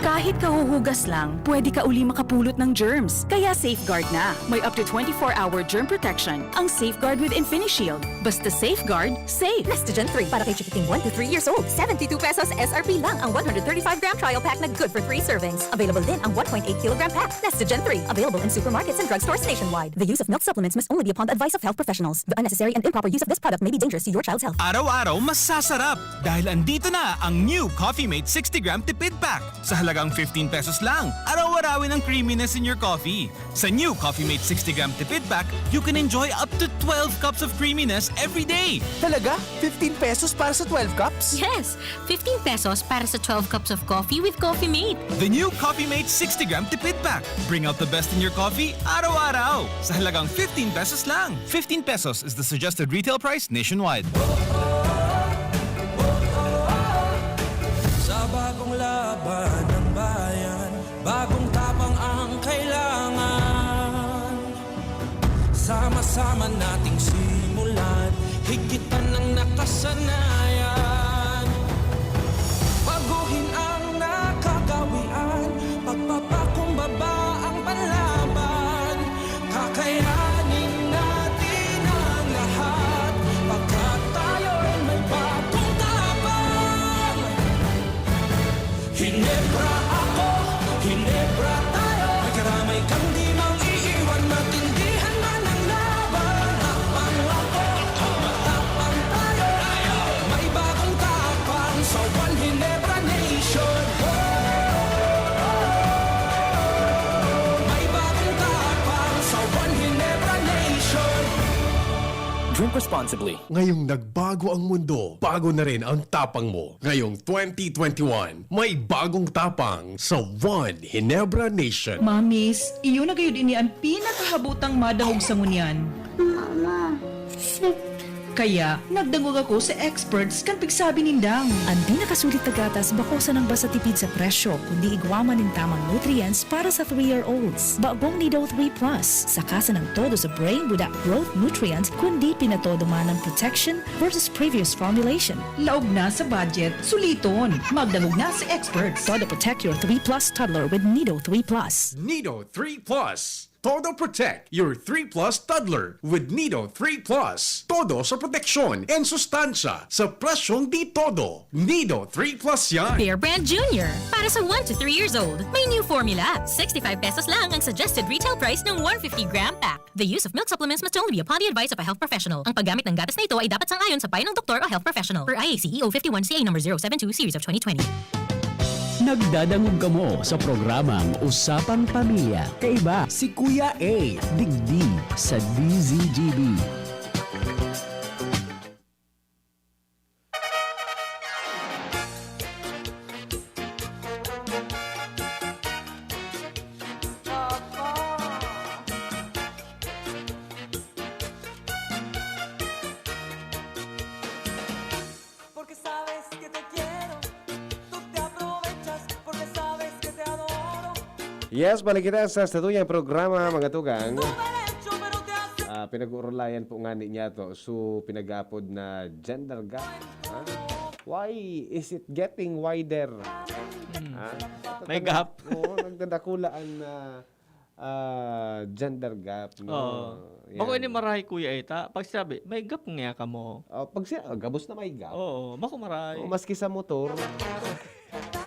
Kahit kahuhugas lang, pwede ka uli makapulot ng germs. Kaya Safeguard na. May up to 24-hour germ protection ang Safeguard with InfiniShield. Basta Safeguard, safe. Nestogen 3 para kay chikiting 1 to 3 years old. 72 pesos SRP lang ang 135-gram trial pack na good for 3 servings. Available din ang 1.8 kilogram pack. Nestogen 3. Available in supermarkets and drugstores nationwide. The use of milk supplements must only be upon the advice of health professionals. The unnecessary and improper use of this product may be dangerous to your child's health. Araw-araw mas sasarap dahil andito na ang new Coffee Mate 60-gram tipid pack sa halagang 15 pesos lang. Araw-arawin ang creaminess in your coffee. Sa new Coffee Mate 60-gram tipid pack, you can enjoy up to 12 cups of creaminess every day. Talaga? 15 pesos para sa 12 cups? Yes, 15 pesos para sa 12 cups of coffee with Coffee Mate. The new Coffee Mate 60-gram tipid pack. Bring out the best in your coffee araw-araw sa halagang 15 pesos lang. 15 pesos is the suggested retail price nationwide. Sa bagong laban ng bayan, bagong tapang ang kailangan. Sama-sama nating simulan, higitan ng nakasanayan. Baguhin ang nakakawian, pagpapakumbaba ang panlaban. Kakayanin natin ang lahat, pagkat tayo'y may bagong tapang. Hinebra ako, Hinebra tayo. May karamay kang di mang iiwan, matindihan man ang laban. Tapang ako, matapang tayo. May bagong tapang sa One Hinebra Nation. May bagong tapang sa One Hinebra Nation. Drink responsibly. Ngayong nagbago ang mundo, bago na rin ang tapang mo. Ngayong 2021, may bagong tapang sa One Hinebra Nation. Mamis, iyo na gayon ini ang pinakahabutang madahog sa ngunyan. Mama, Kaya, nagdangog ako sa experts kan pigsabi nindang. Ang di nakasulit na gatas bako sa nang basta tipid sa presyo, kundi igwaman ng tamang nutrients para sa 3-year-olds. Bagong Nido 3 Plus, sa kasa ng todo sa brain budak growth nutrients, kundi pinatodo man ng protection versus previous formulation. Laog na sa budget, suliton. Magdangog na sa experts. Todo protect your 3 Plus toddler with Nido 3 Plus. Nido 3 Plus. Todo protect your 3 Plus toddler with Nido 3 Plus. Todo sa proteksyon and sustansya sa presyong di todo. Nido 3 Plus yan. Bear Brand Junior. Para sa 1 to 3 years old, may new formula. 65 pesos lang ang suggested retail price ng 150-gram pack. The use of milk supplements must only be upon the advice of a health professional. Ang paggamit ng gatas na ito ay dapat sangayon sa payo ng doktor o health professional. Per IAC EO 51CA number 072 series of 2020. Nagdadangog kamo sa programang Usapang Pamilya. Kaiba si Kuya A. Digdi sa DZGB. Porque sabes que te quiero, tú te aprovechas porque sabes que te adoro. Yes, balik kita sa statuyang programa, mga tugang. Derecho, pero te hace Pinag-urulayan po nga niya to. So, pinag-apod na gender gap. Ha? Why is it getting wider? Ha? May gap. Oo, nagdadakulaan na gender gap. No? Yan. Bako ini marahay kuya eta. Pag sabi, may gap nga ka mo. Pag siya, gabos na may gap. Oo, bako marahay. Maski sa motor,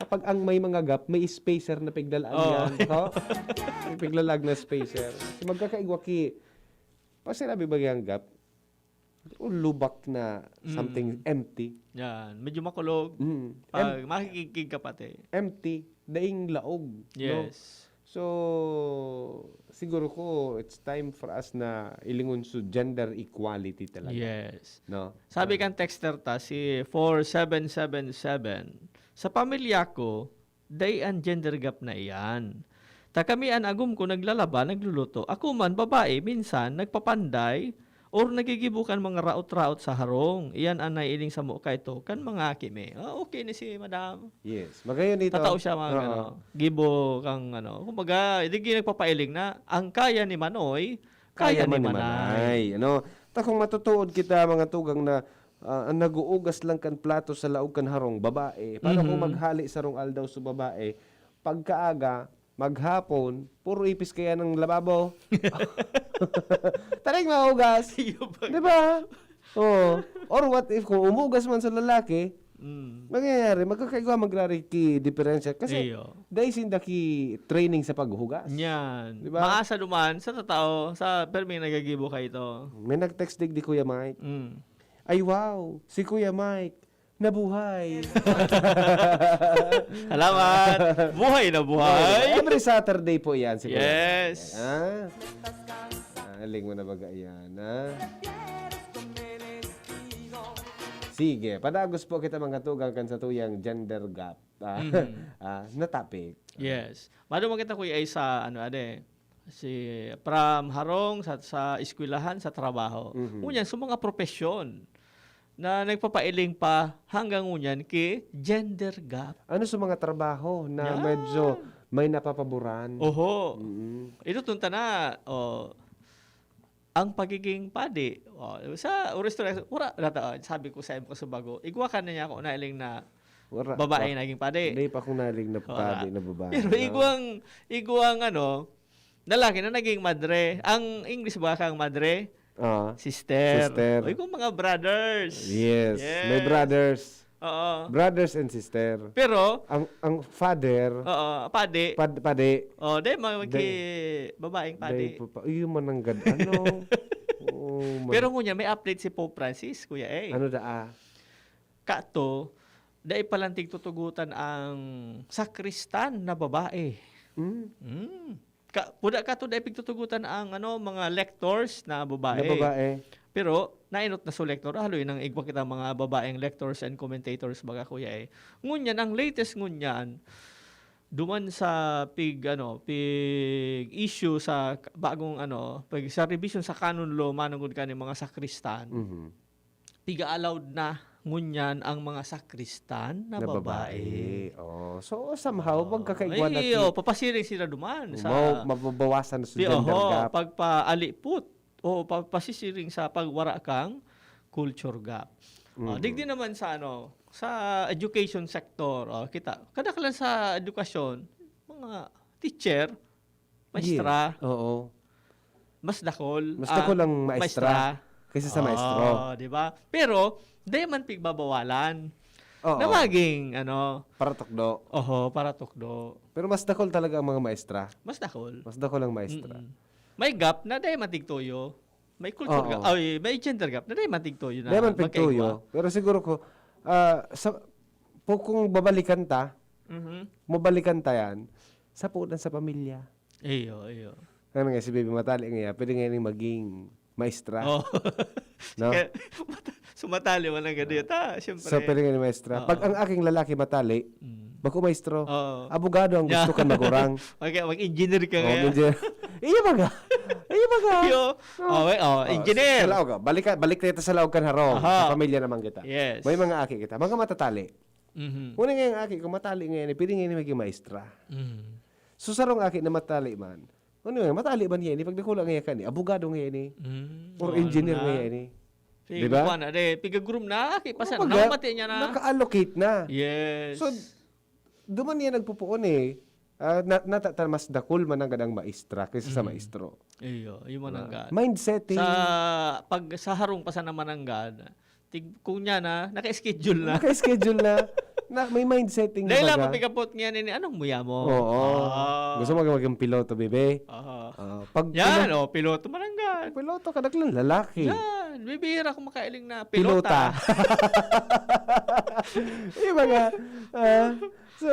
kapag ang may mga gap, may spacer na piglalaan yan. No? May piglalag na spacer. So, magkakaigwa ki, pag sinabi ba yung gap, lubak na something empty. Yan, medyo makulog. Pag makikigig ka pati. Empty, daing laog. Yes. No? So, siguro ko, it's time for us na ilingon sa gender equality talaga. Yes. No? Sabi kang texter ta, si 4777, sa pamilya ko, day and gender gap na iyan. Ta kami an agum ko naglalaba, nagluluto. Ako man, babae, minsan, nagpapanday, or nagigibukan mga raot-raot sa harong. Iyan ang naiiling sa mukha ito. Kan mga kimi. Okay ni si madam. Yes. Magayon dito. Tatao siya mga gibo kang kumbaga, hindi nagpapailing na ang kaya ni Manoy, kaya ni Manay. Ano? Ta kung matutuod kita mga tugang na ang naguugas lang kan plato sa laog kan harong babae. Para kung maghali sa rong aldaw sa babae, pagkaaga, maghapon, puro ipis kaya ng lababo. Taring mahugas. Di ba? Oh. Or what if kung umugas man sa lalaki, mangyayari, magkakaigwa magrariki diferensya. Kasi dahil sindaki training sa paghugas. Yan. Diba? Maasa duman sa tatao, sa permi nagagibo ka ito. May nag-text di Kuya Mike. Ay wow, si Kuya Mike, nabuhay. Salamat. Buhay na buhay. Every Saturday po yan si Kuya. Yes. Aling mo na baga yan, ha? Sige, padagos po kita mga tugang kan sa tuyang gender gap na topic. Yes. Mado mo kita kuya ay sa si from harong sa eskwelahan sa trabaho. Unyan sa mga profesyon na nagpapailing pa hanggang unyan ki gender gap. Ano sa mga trabaho na medyo may napapaboran? Oho. Ito tunta na ang pagiging padi. Sa restaurant, sabi ko sa ko sa bago, igwa ka na niya ako nailing na babae naging padi. Hindi pa akong naling na padi na babae. Pero igwang lalaki na naging madre. Ang English ba kang madre? Sister. O igwang mga brothers. Yes. May brothers. Oo. Brothers and sister. Pero ang father, padi. Padi. Di babaeng padi. Iyo man ang gad. Ano? Pero ngunya may update si Pope Francis, Kuya A. Ano da? Kato, dahil palantig tutugutan ang sakristan na babae. Puda ka to dahil pigtutugutan ang mga lectors na babae. Na babae. Pero nainot na so lector, haloy nang igwa kita mga babaeng lectors and commentators baga kuya Ngunyan ang latest ngunyan duman sa pig issue sa bagong sa revision sa canon law manungod ka ni mga sakristan. piga-allowed na ngunyan ang mga sakristan na Na babae. babae. Oh, so somehow magkakaigwa Ay, natin. papasiring sila duman sa Mababawasan sa gender gap. pagpaaliput o pagpasisiring sa pagwara kang culture gap. Digdi naman sa sa education sector, kita kadakalan sa edukasyon, mga teacher, maestra, Yes. Oo. mas dakol. Mas dakol ang maestra kaysa sa maestro. Di ba? Pero di man pigbabawalan. Oo. Na maging Para tukdo. para tukdo. Pero mas dakol talaga ang mga maestra. Mas dakol. Mas dakol ang maestra. May gap na dahil matigtuyo. May culture Oo. gap. May gender gap na dahil matigtuyo na. Naman magkaigwa. pigtuyo. Pero siguro ko, kung babalikan ta, mabalikan ta yan, sa punan sa pamilya. Iyo. Ano nga si Baby Matali nga, pwede nga yung maging maestra. Oh. No? Kaya, sumatali man ang ganito. Siyempre. So, pwede nga yung maestra. Pag ang aking lalaki matali, bako maestro, Oo. abogado ang gusto ka magurang. Mag-engineer ka Oh, ngayon. Iya ba ga? Iya ba ga? Engineer. Sa laog, balik kita sa laog kan harong. Aha. Sa pamilya naman kita. Yes. May mga aki kita. Mga matatali. Mhm. Muna nga yung aki, kung matali ngayon, pwede nga yung maging maestra. Mhm. So, sarong aki na matali man. Ano nga, matali man yan, pag nakula nga yan, abogado nga yan, or engineer nga yan. Diba? Piga-groom na. Kipasan. Kumbaga, Nakamati niya na. Naka-allocate na. Yes. So, duman yan nagpupuon eh. Mas dakol man ang gadang maestra kaysa sa maestro. Iyo, yung mananggad. Mindsetting. Sa harong pa sa namananggad, kung niya na, naka-schedule na. Naka-schedule na may mindsetting. Dahil lang mapigapot niya nini, anong muya mo? Oo. Gusto mo maging piloto, bebe? Pag yan, piloto mananggad. Piloto ka lang lalaki. Yan, bibihira kung makailing na Pilota. Iba nga. So,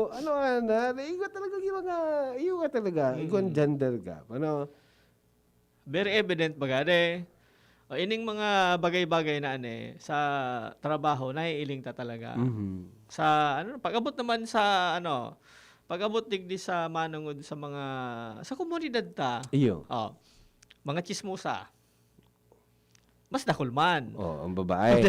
iigot talaga yung mga, yung gender gap. Very evident bagade. Ining mga bagay-bagay na sa trabaho naiiling ta talaga. Sa pag-abot naman sa pag-abot digdi sa manungod sa mga sa komunidad ta. Iyo. Mga chismosa. Mas dakol man. Ang babae.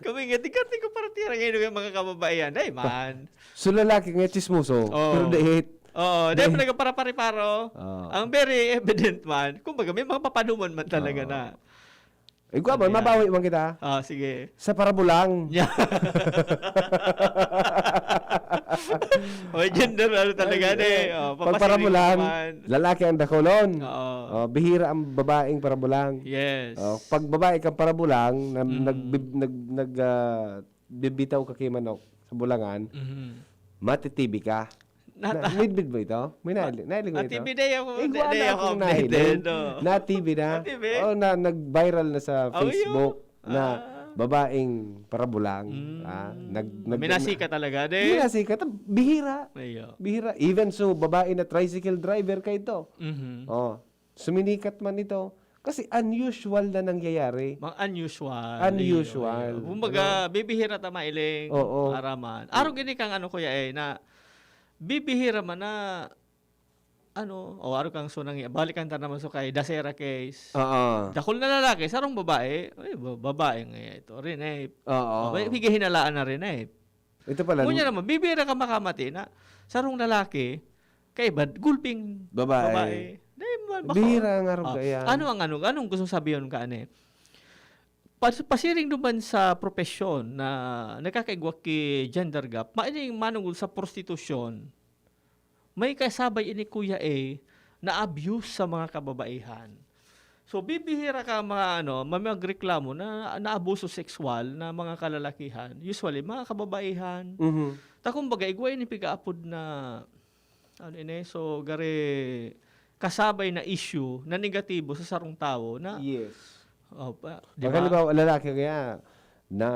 Kami nga tigati ko para tira ngayon ng mga kababaihan. Day man. So lalaki nga chismoso, pero date. Dahil mo nagpara-pare-paro. Ang very evident man. Kumbaga, may mga papanuman man talaga na. Ikaw ba, mabawi man kita? Sige. Sa parabulang. Gender, talaga Pag parabulang, lalaki ang dakolon. Bihira ang babaeng parabulang. Yes. Pag babae kang parabulang, bibitaw ka kay manok sa bulangan, matitibi ka. Midbid mo ito? May nahiling mo ito? TV day ako. Iguana Day ako akong updated. nahiling. Na-TV na? Na-TV? Nag-viral na sa Facebook yun. na babaeng parabulang. Minasika talaga, de. Minasika. Bihira. Ayo. Bihira. Even so, babae na tricycle driver ka ito. Suminikat man ito. Kasi unusual na nangyayari. Mga unusual. Unusual. Kumbaga, bibihira ta mailing. Oo. Araman. Araw gini kang kuya na bibihira man na araw kang sunang balikan ta naman so kay Dasera case. Dakol na lalaki, sarong babae. Babae nga ito rin higahinalaan na rin Ito pala. Kunya naman, bibihira ka makamati na sarong lalaki kay gulping babae. Bihira nga rin kaya. Anong gusto sabihin ka pasiring duman sa profesyon na nakakaigwa ki gender gap, maaring manungol sa prostitusyon. May kasabay ini kuya na abuse sa mga kababaihan. So bibihira ka mga magreklamo na naabuso sexual na mga kalalakihan. Usually mga kababaihan. Ta kumbaga igwa ini pigaapod na so gare kasabay na issue na negatibo sa sarong tao na yes. Diba? Halimbawa, lalaki kaya na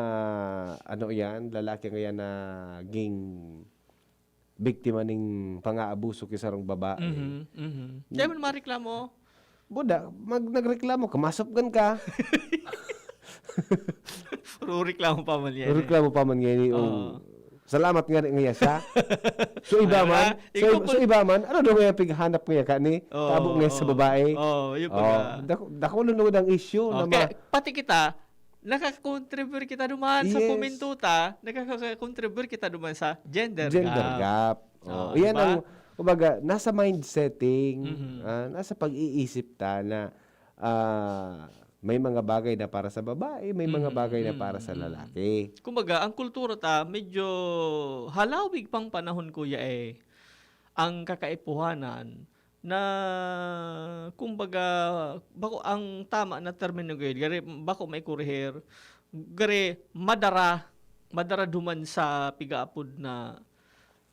lalaki kaya na ging biktima ning pang-aabuso kay sarong babae. Di man mareklamo. Buda, nagreklamo ka, masopgan ka. Reklamo pa man yan. Reklamo pa man yan Salamat nga niya siya. So iba Ayun man, na. Ikaw po- so iba man, ano daw nga pighanap niya kani? Tabo nga sa babae. Yun pa. Dako lunod ang issue na Okay, pati kita, nakaka-contribute kita duman sa Yes. Pumintuta, nakaka-contribute kita duman sa gender gap. Diba? Yan ang kumbaga nasa mindsetting, nasa pag-iisip ta na may mga bagay na para sa babae, may mga bagay na para sa lalaki. Kumbaga, ang kultura ta, medyo halawig pang panahon, kuya, ang kakaipuhanan na, kumbaga, bako ang tama na termino gari, bako may kurihir, gari, madara duman sa pigaapod na,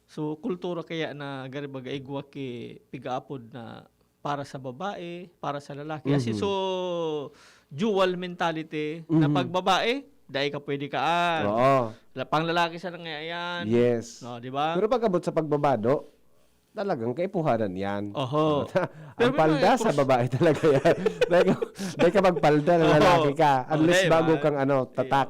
so, kultura kaya na, gari baga, igwa ki pigaapod na, para sa babae, para sa lalaki. Kasi so, dual mentality na pag babae, dahil ka pwede kaan. Oo. Pang lalaki sa nangyayaan. Yes. No, di ba? Pero pagkabot sa pagbabado, talagang kaipuhanan yan. Oho. Ang palda sa babae talaga yan. Dahil ka magpalda na lalaki ka. Unless bago kang tatak.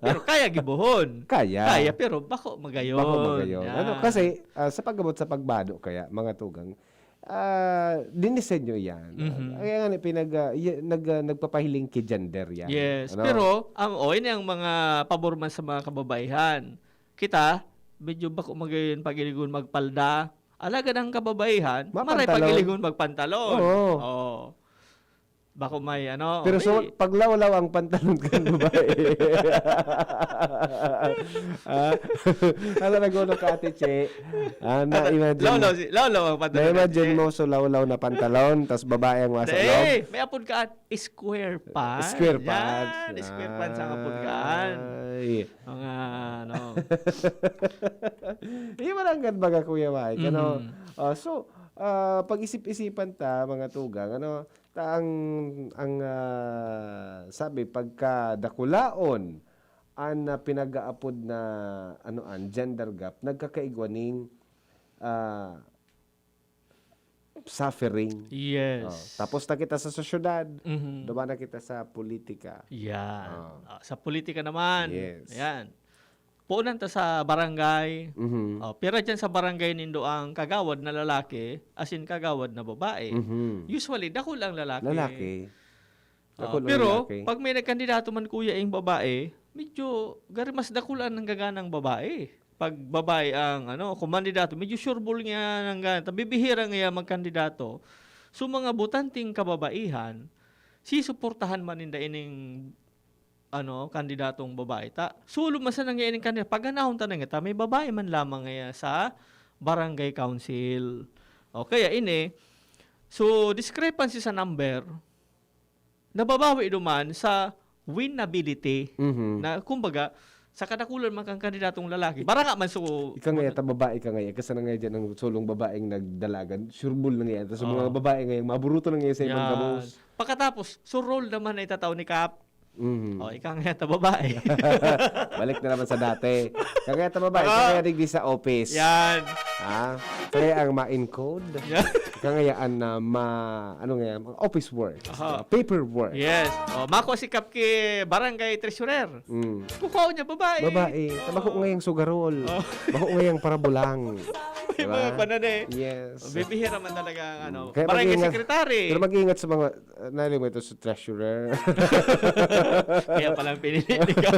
Pero kaya gibuhon. Kaya. Pero bako magayon. Bako magayon. Yan. Kasi sa pagkabot sa pagbado kaya, mga tugang, dinisenyo yan. Kaya nga nagpapahiling kay gender yan. Yes. Pero, yun ang mga paborman sa mga kababaihan. Kita, medyo bako magayon pag-iligon magpalda. Alaga ng kababaihan, maray pag-iligon magpantalon. Oo. Bako may Pero paglawlaw ang pantalon ka ng babae. Ano nag-uno ka, Ate Che? Na-imagine. Lawlaw ang pantalon. Na-imagine mo lawlaw na pantalon, tas babae ang wasa loob. May apod ka square pants. Square pants. Yan, square pants ang apod kaan. Mga Yung malanggan baga, Kuya Mike. So, pag-isip-isipan ta, mga tugang, sabi pagka dakulaon ang pinag-aapod na gender gap nagkakaigwaning suffering. Yes. Tapos na kita sa sosyedad, diba na kita sa politika. Yan. Sa politika naman. Yes. Ayan. Puunan ta sa barangay. Pero dyan sa barangay nindo ang kagawad na lalaki, as in kagawad na babae. Usually, dako lang lalaki. Pero, pag may nagkandidato man kuya yung babae, medyo mas dakulan ng gaganang babae. Pag babae ang kumandidato, medyo sureball nga ng ganito. Bibihira nga magkandidato. So, mga butanting kababaihan, suportahan man ninda ining kandidatong babae ta. Sulo masan nga ining kandidato. Pag anahon ta nga may babae man lamang nga sa barangay council. Kaya so discrepancy sa number, nababawi duman sa winnability. Na kumbaga, sa kadakulan man kang kandidatong lalaki, baranga man so... Ika nga babae ka nga kasi na nga dyan ang sulong babaeng nagdalagan, sureball na nga. Tapos mga babae ngayon, maburuto na nga sa ibang kabos. Pagkatapos, so role naman ay tataw ni Kap. Ikaw nga ta babae. Balik na naman sa dati. Kaya ta babae, kaya digdi sa office. Yan. Kaya ang ma-encode. Kangayaan na office work. Paperwork. Yes. Mako si Kap ki barangay treasurer. Kukaw niya babae. Babae. Bako ngayang sugarol. Bako ngayang parabulang. May mga panane. Yes. Bibihira man talaga Kaya barangay secretary. Pero mag-iingat sa mga nalim mo ito sa treasurer. Kaya palang pinili ka.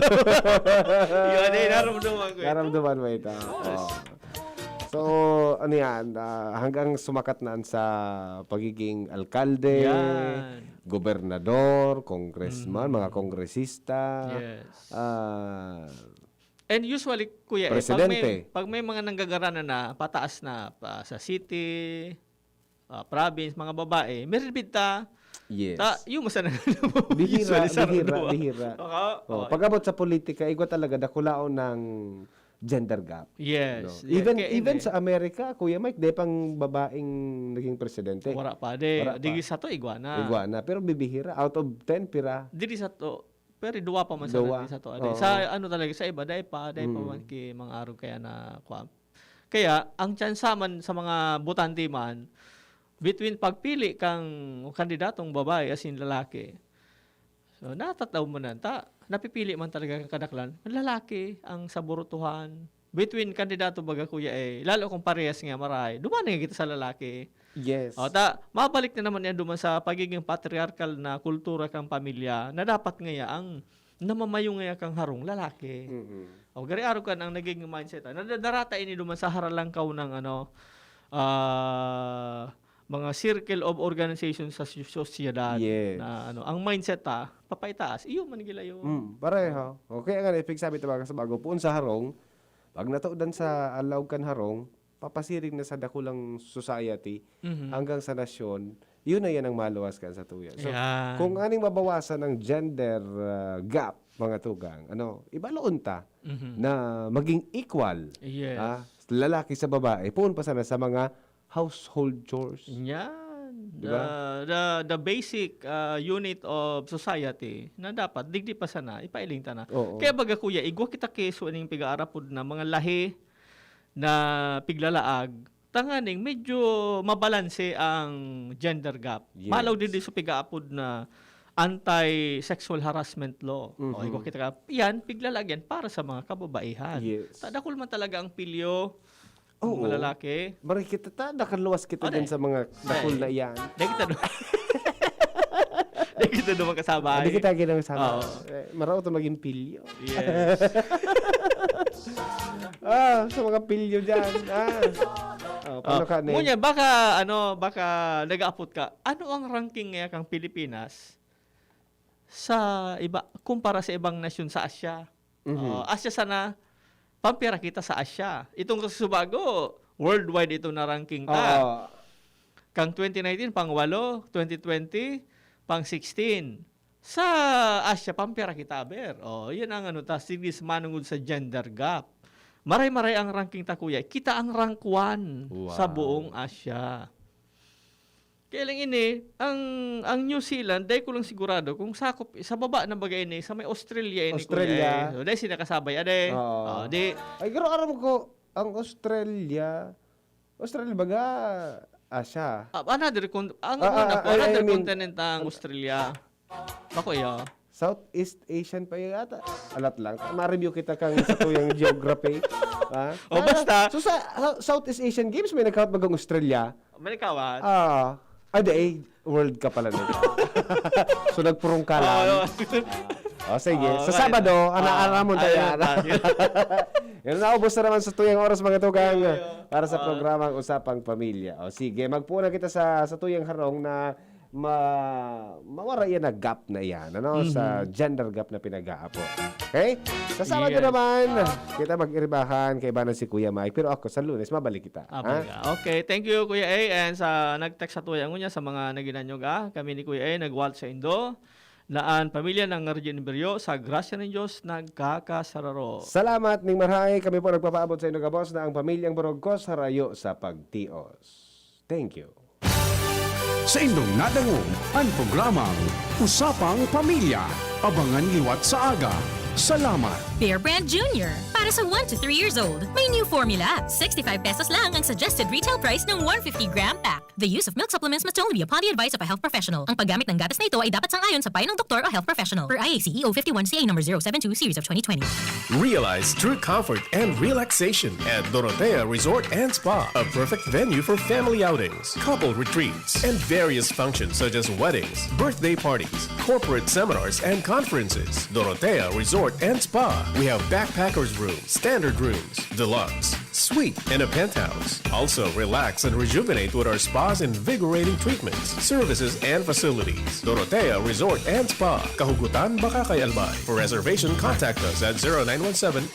Yun naramdaman ko ito. Naramdaman mo ito. So, hanggang sumakat na sa pagiging alkalde, gobernador, congressman, mga kongresista. Yes. And usually, kuya, presidente. Pag may mga nanggagaranan na pataas na sa city, province, mga babae, meron bita. Yes. Yung masana bihira. Pag-abot sa politika, igwa talaga dakulaon ng gender gap. Yes. Even sa Amerika, Kuya Mike, di pang babaeng naging presidente. Wala pa. Digi sa to, iguana. Pero bibihira. Out of 10, pira. Digi sa to. Pero duwa pa man sa to. Sa talaga, sa iba, dahil pa man ki mga araw kaya na kwam. Kaya, ang tsansa man sa mga butante man, between pagpili kang kandidatong babae as in lalaki, so natataw mo na napipili man talaga kang kadaklan, lalaki ang saburutuhan, between kandidato baga kuya lalo kung parehas nga maray, duman nga kita sa lalaki. Yes. O mabalik na naman yan duman sa pagiging patriarchal na kultura kang pamilya na dapat nga ang namamayo nga kang harong lalaki. O gari araw kan ang naging mindset. Nadarata ini duman sa haralang kaw ng mga circle of organization sa sosyedad Yes. na ang mindset papaitaas iyo man gilayo. Pareho. Okay, ang ipig sabi ito sa bago puun sa harong, pag natudan sa alaw kan harong, papasiring na sa dakulang society hanggang sa nasyon, yun na yan ang maluwas kan sa tuya. So, Yan. kung aning mabawasan ng gender gap, mga tugang, ibaloon ta na maging equal. Yes. Lalaki sa babae, puun pa sana sa mga household chores. Yan. Diba? The basic unit of society na dapat digdi pa sana ipailing ta na. Oo. Kaya baga kuya, igwa kita keso aning pigaarapod na mga lahi na piglalaag tanganing medyo mabalanse ang gender gap. Yes. Malaw din sa pigaapod na anti-sexual harassment law. O igwa kita ka, yan piglalag yan para sa mga kababaihan. Yes. Tadakol man talaga ang pilyo Oo. mga lalaki. Mari kita nakaluwas kita din sa mga dakul na iyan. Dahil kita doon. Dahil kita doon magkasabay. Hindi kita ginawasama. Oo. Maraw ito maging pilyo. Yes. Sa mga pilyo dyan. Paano ka na? Ngunya, baka nag-aapot ka. Ano ang ranking ngayon kang Pilipinas sa iba, kumpara sa ibang nasyon sa Asya? Asya sana, pampira kita sa Asya. Itong kasubago, worldwide ito na ranking ta. Kang 2019, pang 8, 2020, pang 16. Sa Asya, pampira kita, ber. Yan ang sigis manungod sa gender gap. Maray-maray ang ranking ta, kuya. Kita ang rank 1 sa buong Asya. Kaya lang ini, ang New Zealand, dahil ko lang sigurado, kung sakop, sa baba na bagay ini, sa may Australia ini, Australia. kuya. So, dahil sinakasabay, ade. Ay, pero aram ko, ang Australia baga, Asya. Another continent ang Australia. Bako iya. Southeast Asian pa yung ata. Alat lang. Ma-review kita kang sa tuyang geography. Basta. So sa Southeast Asian Games, may nagkawat bagang Australia. Malikawan. World ka pala nito. So nagpurong ka lang. Sige. Sa Sabado, anaaramon tayo. Yan, naubos na naman sa tuyang oras mga tugang para sa programang Usapang Pamilya. Sige, magpuna kita sa tuyang harong na mawara yan na gap na yan, sa gender gap na pinag-aapo. Okay? Sa Sabado naman, kita mag-iribahan kay Banan si Kuya Mike. Pero ako, sa Lunes, mabalik kita. Okay, thank you Kuya A. And sa nag-text sa tuyang niya, sa mga naginanyog, kami ni Kuya A, nag-walt sa Indo, naan pamilya ng Arjen Beryo, sa grasya ng Diyos, nagkakasararo. Salamat ning marhay. Kami po nagpapaabot sa inyo, kabos, na ang pamilyang Borogkos harayo sa pagtios. Thank you. Sa inyong nadangog ang programang Usapang Pamilya. Abangan liwat sa aga. Salamat. Bear Brand Jr. Para sa 1 to 3 years old, may new formula. 65 pesos lang ang suggested retail price ng 150-gram pack. The use of milk supplements must only be upon the advice of a health professional. Ang paggamit ng gatas na ito ay dapat sangayon sa payo ng doktor o health professional. Per IAC EO 51CA number 072 series of 2020. Realize true comfort and relaxation at Dorotea Resort and Spa, a perfect venue for family outings, couple retreats, and various functions such as weddings, birthday parties, corporate seminars, and conferences. Dorotea Resort and Spa. We have backpackers room, standard rooms, deluxe, suite, and a penthouse. Also, relax and rejuvenate with our spa's invigorating treatments, services, and facilities. Dorotea Resort and Spa. Kahugutan, Bakakay, Albay. For reservation, contact us at 0917